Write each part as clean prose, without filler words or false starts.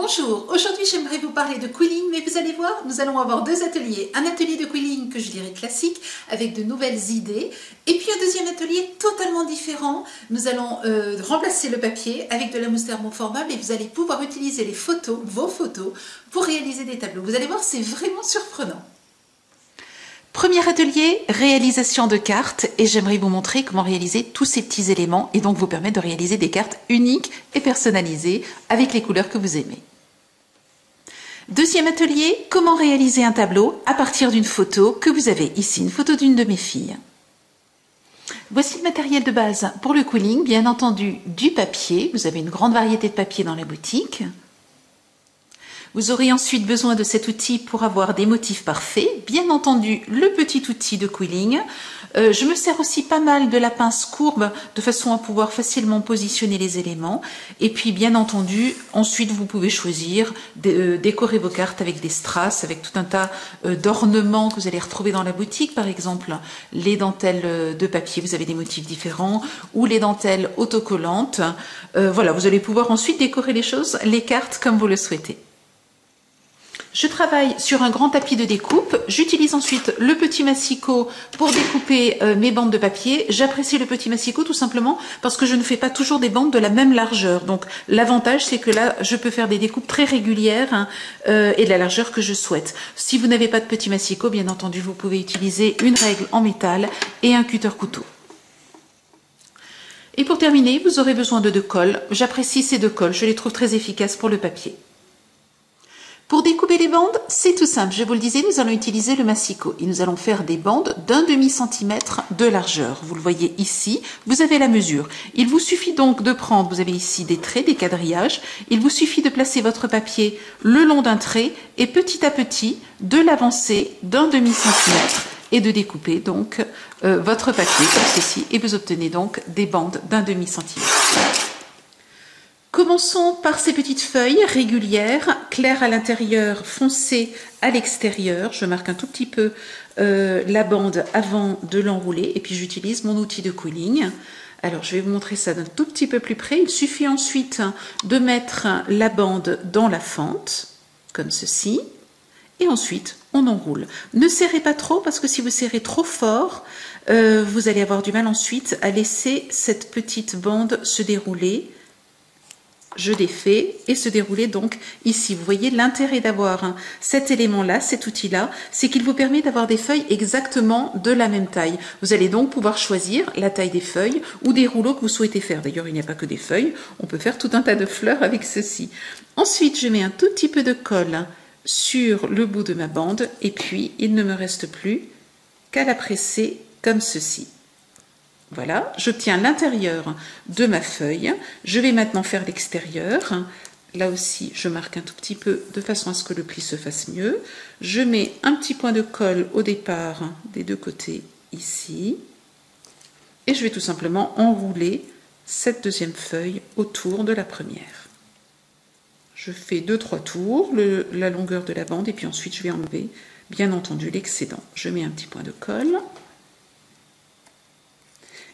Bonjour, aujourd'hui j'aimerais vous parler de quilling, mais vous allez voir, nous allons avoir deux ateliers. Un atelier de quilling que je dirais classique, avec de nouvelles idées, et puis un deuxième atelier totalement différent. Nous allons remplacer le papier avec de la mousse thermoformable et vous allez pouvoir utiliser les photos, vos photos, pour réaliser des tableaux. Vous allez voir, c'est vraiment surprenant. Premier atelier, réalisation de cartes, et j'aimerais vous montrer comment réaliser tous ces petits éléments et donc vous permettre de réaliser des cartes uniques et personnalisées avec les couleurs que vous aimez. Deuxième atelier, comment réaliser un tableau à partir d'une photo que vous avez ici, une photo d'une de mes filles. Voici le matériel de base pour le quilling, bien entendu du papier, vous avez une grande variété de papier dans la boutique. Vous aurez ensuite besoin de cet outil pour avoir des motifs parfaits. Bien entendu, le petit outil de quilling. Je me sers aussi pas mal de la pince courbe de façon à pouvoir facilement positionner les éléments. Et puis, bien entendu, ensuite, vous pouvez choisir de décorer vos cartes avec des strass, avec tout un tas d'ornements que vous allez retrouver dans la boutique. Par exemple, les dentelles de papier, vous avez des motifs différents, ou les dentelles autocollantes. Voilà, vous allez pouvoir ensuite décorer les cartes comme vous le souhaitez. Je travaille sur un grand tapis de découpe. J'utilise ensuite le petit massicot pour découper mes bandes de papier. J'apprécie le petit massicot tout simplement parce que je ne fais pas toujours des bandes de la même largeur. Donc l'avantage, c'est que là, je peux faire des découpes très régulières et de la largeur que je souhaite. Si vous n'avez pas de petit massicot, bien entendu, vous pouvez utiliser une règle en métal et un cutter couteau. Et pour terminer, vous aurez besoin de deux colles. J'apprécie ces deux colles, je les trouve très efficaces pour le papier. Pour découper les bandes, c'est tout simple. Je vous le disais, nous allons utiliser le massicot et nous allons faire des bandes d'1/2 centimètre de largeur. Vous le voyez ici, vous avez la mesure. Il vous suffit donc de prendre, vous avez ici des traits, des quadrillages. Il vous suffit de placer votre papier le long d'un trait et petit à petit de l'avancer d'1/2 centimètre et de découper donc votre papier comme ceci et vous obtenez donc des bandes d'1/2 centimètre. Commençons par ces petites feuilles régulières, claires à l'intérieur, foncées à l'extérieur. Je marque un tout petit peu la bande avant de l'enrouler et puis j'utilise mon outil de quilling. Alors je vais vous montrer ça d'un tout petit peu plus près. Il suffit ensuite de mettre la bande dans la fente, comme ceci. Et ensuite, on enroule. Ne serrez pas trop parce que si vous serrez trop fort, vous allez avoir du mal ensuite à laisser cette petite bande se dérouler. Je défais et se dérouler donc ici. Vous voyez l'intérêt d'avoir cet élément-là, cet outil-là, c'est qu'il vous permet d'avoir des feuilles exactement de la même taille. Vous allez donc pouvoir choisir la taille des feuilles ou des rouleaux que vous souhaitez faire. D'ailleurs, il n'y a pas que des feuilles, on peut faire tout un tas de fleurs avec ceci. Ensuite, je mets un tout petit peu de colle sur le bout de ma bande et puis il ne me reste plus qu'à la presser comme ceci. Voilà, j'obtiens l'intérieur de ma feuille. Je vais maintenant faire l'extérieur. Là aussi, je marque un tout petit peu de façon à ce que le pli se fasse mieux. Je mets un petit point de colle au départ des deux côtés ici. Et je vais tout simplement enrouler cette deuxième feuille autour de la première. Je fais 2-3 tours, la longueur de la bande, et puis ensuite je vais enlever, bien entendu, l'excédent. Je mets un petit point de colle.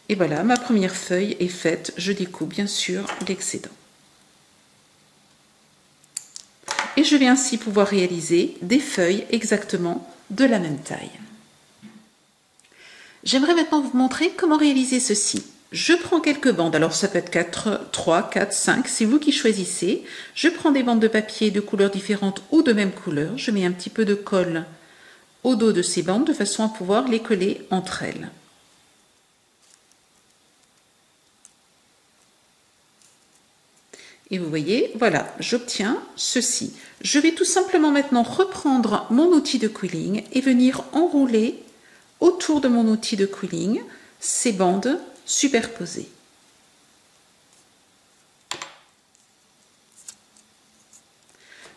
Et voilà, ma première feuille est faite. Je découpe bien sûr l'excédent. Et je vais ainsi pouvoir réaliser des feuilles exactement de la même taille. J'aimerais maintenant vous montrer comment réaliser ceci. Je prends quelques bandes, alors ça peut être 3, 4, 5, c'est vous qui choisissez. Je prends des bandes de papier de couleurs différentes ou de même couleur. Je mets un petit peu de colle au dos de ces bandes de façon à pouvoir les coller entre elles. Et vous voyez, voilà, j'obtiens ceci. Je vais tout simplement maintenant reprendre mon outil de quilling et venir enrouler autour de mon outil de quilling ces bandes superposées.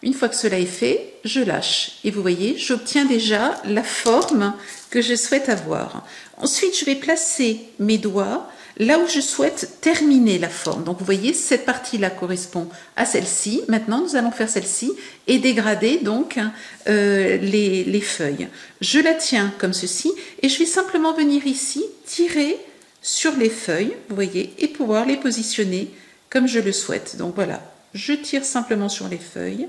Une fois que cela est fait, je lâche. Et vous voyez, j'obtiens déjà la forme que je souhaite avoir. Ensuite, je vais placer mes doigts là où je souhaite terminer la forme. Donc vous voyez, cette partie-là correspond à celle-ci. Maintenant, nous allons faire celle-ci et dégrader donc les feuilles. Je la tiens comme ceci et je vais simplement venir ici tirer sur les feuilles, vous voyez, et pouvoir les positionner comme je le souhaite. Donc voilà, je tire simplement sur les feuilles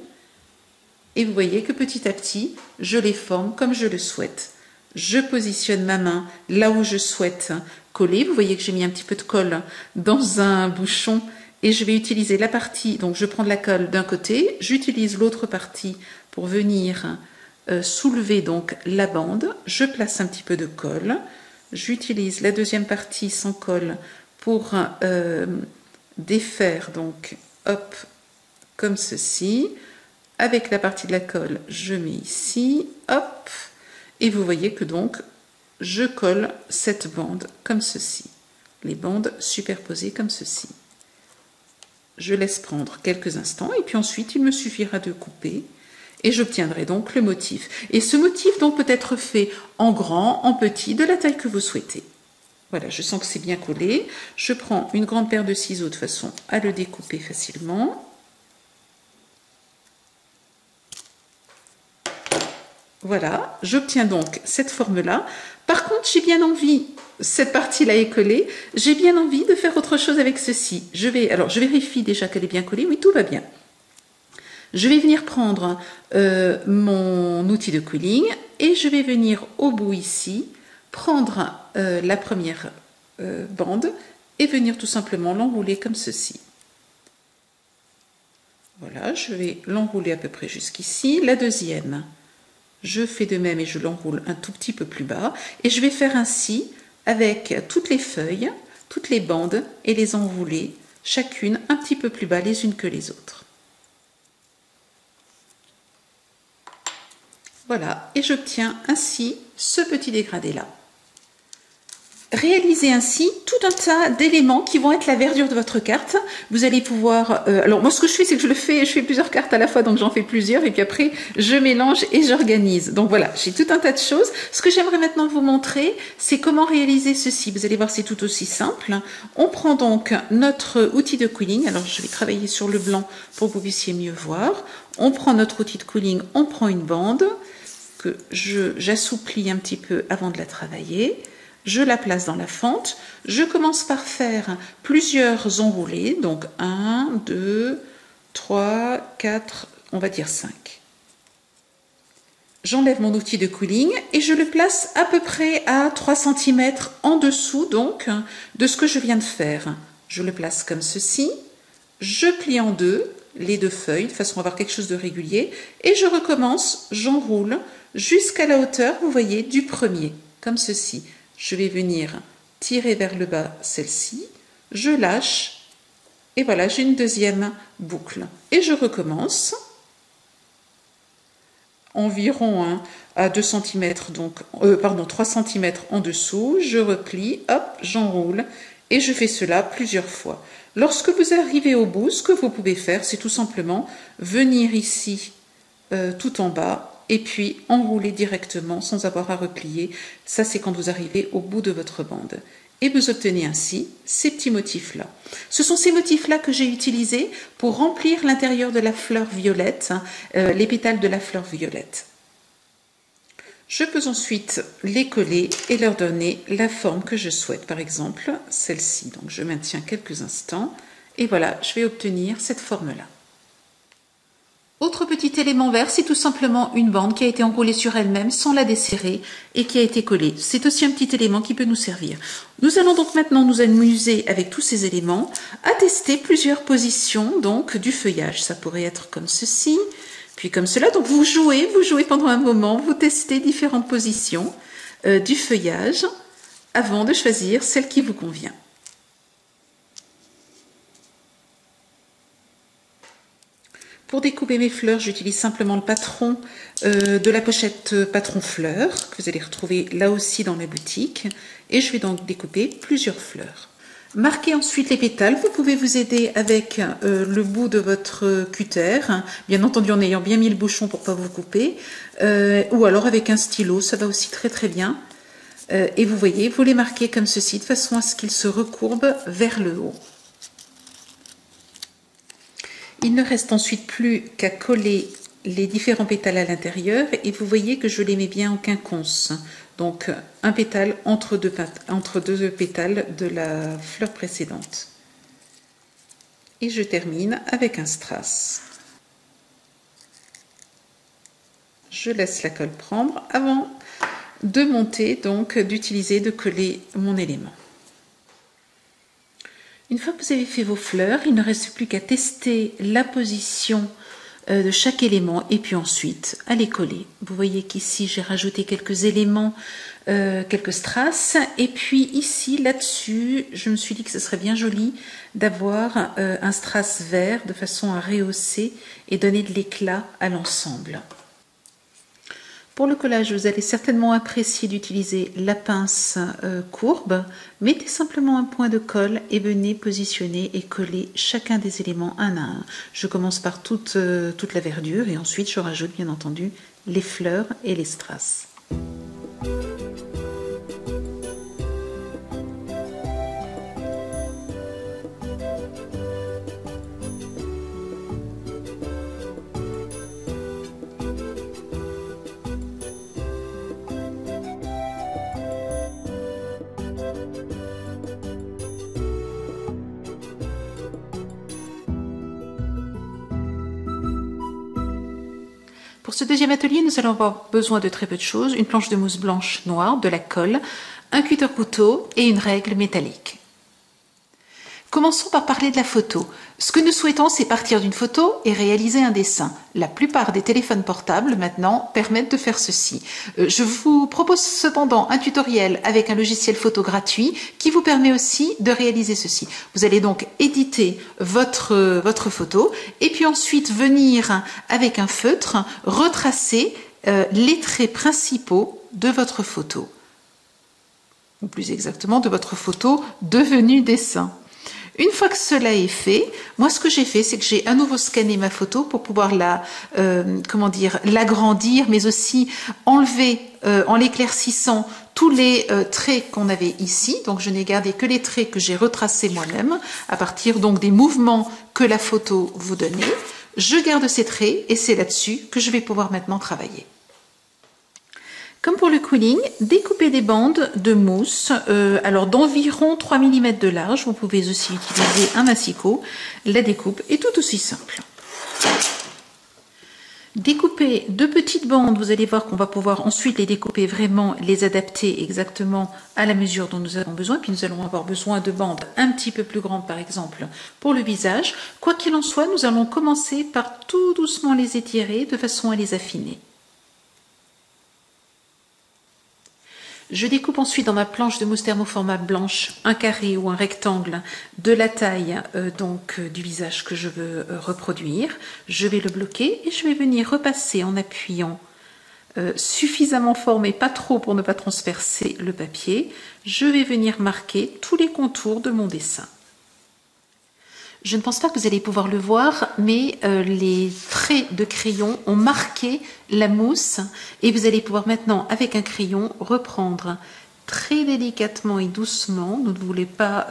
et vous voyez que petit à petit, je les forme comme je le souhaite. Je positionne ma main là où je souhaite coller. Vous voyez que j'ai mis un petit peu de colle dans un bouchon et je vais utiliser la partie, donc je prends de la colle d'un côté, j'utilise l'autre partie pour venir soulever donc la bande. Je place un petit peu de colle. J'utilise la deuxième partie sans colle pour défaire, donc hop, comme ceci. Avec la partie de la colle, je mets ici, hop, et vous voyez que donc je colle cette bande comme ceci, les bandes superposées comme ceci. Je laisse prendre quelques instants et puis ensuite il me suffira de couper et j'obtiendrai donc le motif. Et ce motif donc peut être fait en grand, en petit, de la taille que vous souhaitez. Voilà, je sens que c'est bien collé. Je prends une grande paire de ciseaux de façon à le découper facilement. Voilà, j'obtiens donc cette forme-là. Par contre, j'ai bien envie, cette partie-là est collée, j'ai bien envie de faire autre chose avec ceci. Alors, je vérifie déjà qu'elle est bien collée. Oui, tout va bien. Je vais venir prendre mon outil de quilling et je vais venir au bout ici, prendre la première bande et venir tout simplement l'enrouler comme ceci. Voilà, je vais l'enrouler à peu près jusqu'ici. La deuxième, je fais de même et je l'enroule un tout petit peu plus bas. Et je vais faire ainsi avec toutes les feuilles, toutes les bandes et les enrouler, chacune un petit peu plus bas les unes que les autres. Voilà, et j'obtiens ainsi ce petit dégradé-là. Réalisez ainsi tout un tas d'éléments qui vont être la verdure de votre carte. Vous allez pouvoir... alors moi ce que je fais c'est que je fais plusieurs cartes à la fois, donc j'en fais plusieurs et puis après je mélange et j'organise. Donc voilà, j'ai tout un tas de choses. Ce que j'aimerais maintenant vous montrer, c'est comment réaliser ceci. Vous allez voir, c'est tout aussi simple. On prend donc notre outil de quilling. Alors je vais travailler sur le blanc pour que vous puissiez mieux voir. On prend notre outil de quilling, on prend une bande que j'assouplis un petit peu avant de la travailler. Je la place dans la fente. Je commence par faire plusieurs enroulés. Donc 1, 2, 3, 4, on va dire 5. J'enlève mon outil de quilling et je le place à peu près à 3 cm en dessous donc de ce que je viens de faire. Je le place comme ceci. Je plie en deux les deux feuilles de façon à avoir quelque chose de régulier. Et je recommence, j'enroule jusqu'à la hauteur, vous voyez, du premier, comme ceci. Je vais venir tirer vers le bas celle-ci, je lâche et voilà, j'ai une deuxième boucle. Et je recommence environ à 2 cm, donc, 3 cm en dessous, je replie, hop, j'enroule et je fais cela plusieurs fois. Lorsque vous arrivez au bout, ce que vous pouvez faire, c'est tout simplement venir ici tout en bas et puis enrouler directement sans avoir à replier. Ça, c'est quand vous arrivez au bout de votre bande. Et vous obtenez ainsi ces petits motifs-là. Ce sont ces motifs-là que j'ai utilisés pour remplir l'intérieur de la fleur violette, les pétales de la fleur violette. Je peux ensuite les coller et leur donner la forme que je souhaite, par exemple celle-ci. Donc je maintiens quelques instants et voilà, je vais obtenir cette forme-là. Autre petit élément vert, c'est tout simplement une bande qui a été enroulée sur elle-même sans la desserrer et qui a été collée. C'est aussi un petit élément qui peut nous servir. Nous allons donc maintenant nous amuser avec tous ces éléments à tester plusieurs positions donc du feuillage. Ça pourrait être comme ceci, puis comme cela. Donc vous jouez pendant un moment, vous testez différentes positions du feuillage avant de choisir celle qui vous convient. Pour découper mes fleurs, j'utilise simplement le patron de la pochette patron fleurs, que vous allez retrouver là aussi dans la boutique. Et je vais donc découper plusieurs fleurs. Marquez ensuite les pétales. Vous pouvez vous aider avec le bout de votre cutter, bien entendu en ayant bien mis le bouchon pour ne pas vous couper, ou alors avec un stylo, ça va aussi très très bien. Et vous voyez, vous les marquez comme ceci, de façon à ce qu'ils se recourbent vers le haut. Il ne reste ensuite plus qu'à coller les différents pétales à l'intérieur et vous voyez que je les mets bien en quinconce. Donc un pétale entre deux pétales de la fleur précédente. et je termine avec un strass. Je laisse la colle prendre avant de monter, donc d'utiliser, de coller mon élément. Une fois que vous avez fait vos fleurs, il ne reste plus qu'à tester la position de chaque élément et puis ensuite à les coller. Vous voyez qu'ici j'ai rajouté quelques éléments, quelques strass, et puis ici là-dessus je me suis dit que ce serait bien joli d'avoir un strass vert de façon à rehausser et donner de l'éclat à l'ensemble. Pour le collage, vous allez certainement apprécier d'utiliser la pince courbe. Mettez simplement un point de colle et venez positionner et coller chacun des éléments un à un. Je commence par toute la verdure et ensuite je rajoute bien entendu les fleurs et les strass. Pour ce deuxième atelier, nous allons avoir besoin de très peu de choses, une planche de mousse blanche noire, de la colle, un cutter-couteau et une règle métallique. Commençons par parler de la photo. Ce que nous souhaitons, c'est partir d'une photo et réaliser un dessin. La plupart des téléphones portables, maintenant, permettent de faire ceci. Je vous propose cependant un tutoriel avec un logiciel photo gratuit qui vous permet aussi de réaliser ceci. Vous allez donc éditer votre photo et puis ensuite venir avec un feutre retracer les traits principaux de votre photo. Ou plus exactement, de votre photo devenue dessin. Une fois que cela est fait, moi ce que j'ai fait, c'est que j'ai à nouveau scanné ma photo pour pouvoir l'agrandir, mais aussi enlever en l'éclaircissant tous les traits qu'on avait ici. Donc je n'ai gardé que les traits que j'ai retracés moi-même à partir donc des mouvements que la photo vous donnait. Je garde ces traits et c'est là-dessus que je vais pouvoir maintenant travailler. Comme pour le quilling, découpez des bandes de mousse, alors d'environ 3 mm de large. Vous pouvez aussi utiliser un massicot. La découpe est tout aussi simple. Découpez de petites bandes, vous allez voir qu'on va pouvoir ensuite les découper vraiment, les adapter exactement à la mesure dont nous avons besoin. Puis nous allons avoir besoin de bandes un petit peu plus grandes par exemple pour le visage. Quoi qu'il en soit, nous allons commencer par tout doucement les étirer de façon à les affiner. Je découpe ensuite dans ma planche de mousse thermoformable blanche un carré ou un rectangle de la taille du visage que je veux reproduire. Je vais le bloquer et je vais venir repasser en appuyant suffisamment fort mais pas trop pour ne pas transpercer le papier. Je vais venir marquer tous les contours de mon dessin. Je ne pense pas que vous allez pouvoir le voir, mais les traits de crayon ont marqué la mousse et vous allez pouvoir maintenant, avec un crayon, reprendre très délicatement et doucement. Vous ne voulez pas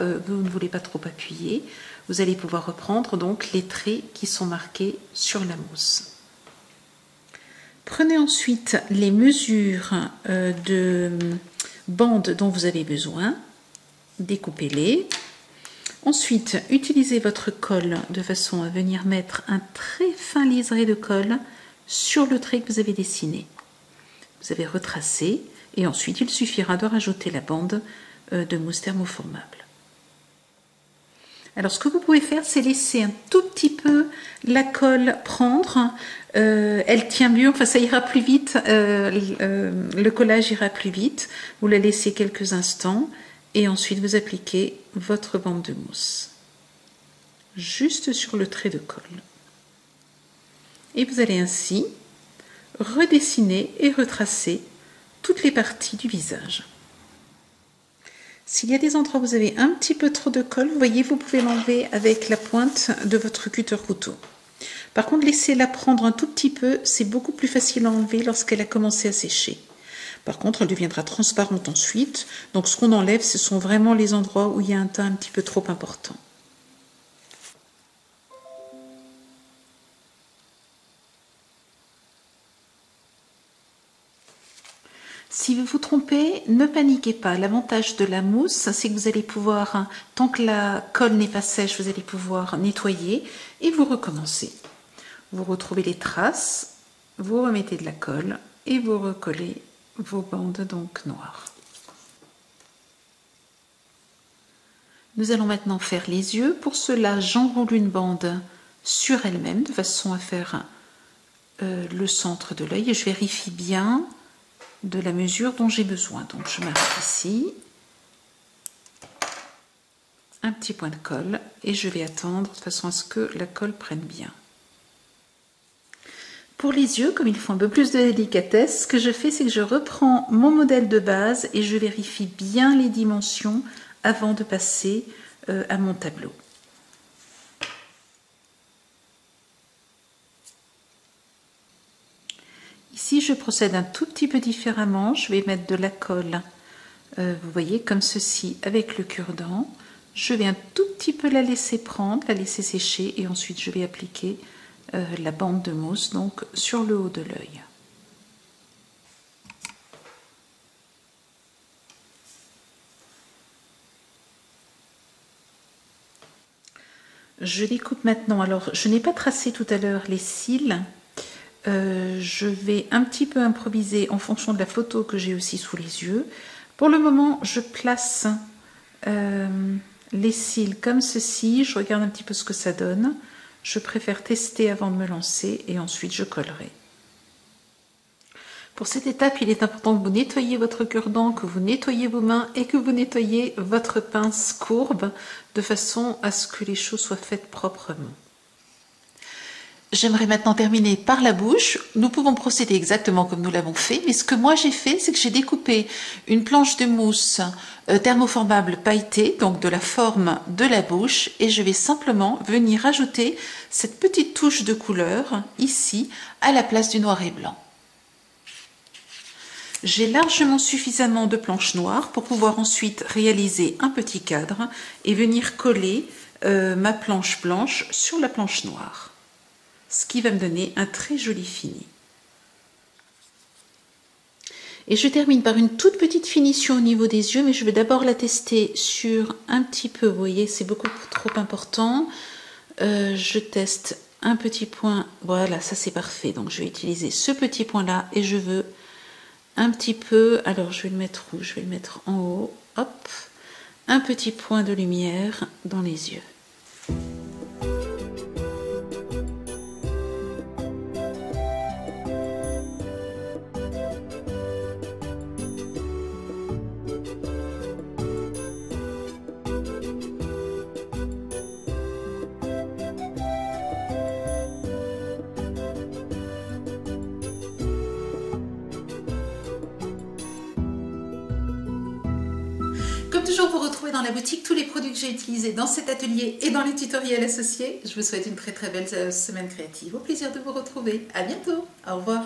trop appuyer. Vous allez pouvoir reprendre donc les traits qui sont marqués sur la mousse. Prenez ensuite les mesures de bandes dont vous avez besoin. Découpez-les. Ensuite, utilisez votre colle de façon à venir mettre un très fin liseré de colle sur le trait que vous avez dessiné. Vous avez retracé et ensuite il suffira de rajouter la bande de mousse thermoformable. Alors ce que vous pouvez faire, c'est laisser un tout petit peu la colle prendre. Elle tient mieux, enfin ça ira plus vite, le collage ira plus vite. Vous la laissez quelques instants. Et ensuite, vous appliquez votre bande de mousse juste sur le trait de colle. Et vous allez ainsi redessiner et retracer toutes les parties du visage. S'il y a des endroits où vous avez un petit peu trop de colle, vous voyez, vous pouvez l'enlever avec la pointe de votre cutter-couteau. Par contre, laissez-la prendre un tout petit peu, c'est beaucoup plus facile à enlever lorsqu'elle a commencé à sécher. Par contre, elle deviendra transparente ensuite. Donc, ce qu'on enlève, ce sont vraiment les endroits où il y a un teint un petit peu trop important. Si vous vous trompez, ne paniquez pas. L'avantage de la mousse, c'est que vous allez pouvoir, tant que la colle n'est pas sèche, vous allez pouvoir nettoyer et vous recommencer. Vous retrouvez les traces, vous remettez de la colle et vous recollez vos bandes donc noires. Nous allons maintenant faire les yeux. Pour cela, j'enroule une bande sur elle-même de façon à faire le centre de l'œil et je vérifie bien de la mesure dont j'ai besoin. Donc je m'arrête ici, un petit point de colle et je vais attendre de façon à ce que la colle prenne bien. Pour les yeux, comme il faut un peu plus de délicatesse, ce que je fais, c'est que je reprends mon modèle de base et je vérifie bien les dimensions avant de passer à mon tableau. Ici, je procède un tout petit peu différemment. Je vais mettre de la colle, vous voyez, comme ceci, avec le cure-dent. Je vais un tout petit peu la laisser prendre, la laisser sécher et ensuite je vais appliquer la bande de mousse donc sur le haut de l'œil. Je découpe maintenant. Alors, je n'ai pas tracé tout à l'heure les cils. Je vais un petit peu improviser en fonction de la photo que j'ai aussi sous les yeux. Pour le moment, je place les cils comme ceci. Je regarde un petit peu ce que ça donne. Je préfère tester avant de me lancer et ensuite je collerai. Pour cette étape, il est important que vous nettoyiez votre cure-dent, que vous nettoyiez vos mains et que vous nettoyiez votre pince courbe de façon à ce que les choses soient faites proprement. J'aimerais maintenant terminer par la bouche. Nous pouvons procéder exactement comme nous l'avons fait, mais ce que moi j'ai fait, c'est que j'ai découpé une planche de mousse thermoformable pailletée, donc de la forme de la bouche, et je vais simplement venir ajouter cette petite touche de couleur ici à la place du noir et blanc. J'ai largement suffisamment de planche noire pour pouvoir ensuite réaliser un petit cadre et venir coller ma planche blanche sur la planche noire. Ce qui va me donner un très joli fini. Et je termine par une toute petite finition au niveau des yeux, mais je vais d'abord la tester sur un petit peu, vous voyez, c'est beaucoup trop important. Je teste un petit point, voilà, ça c'est parfait. Donc je vais utiliser ce petit point là et je veux un petit peu, alors je vais le mettre où? Je vais le mettre en haut, hop, un petit point de lumière dans les yeux. Comme toujours, vous retrouvez dans la boutique tous les produits que j'ai utilisés dans cet atelier et dans les tutoriels associés. Je vous souhaite une très belle semaine créative. Au plaisir de vous retrouver. À bientôt. Au revoir.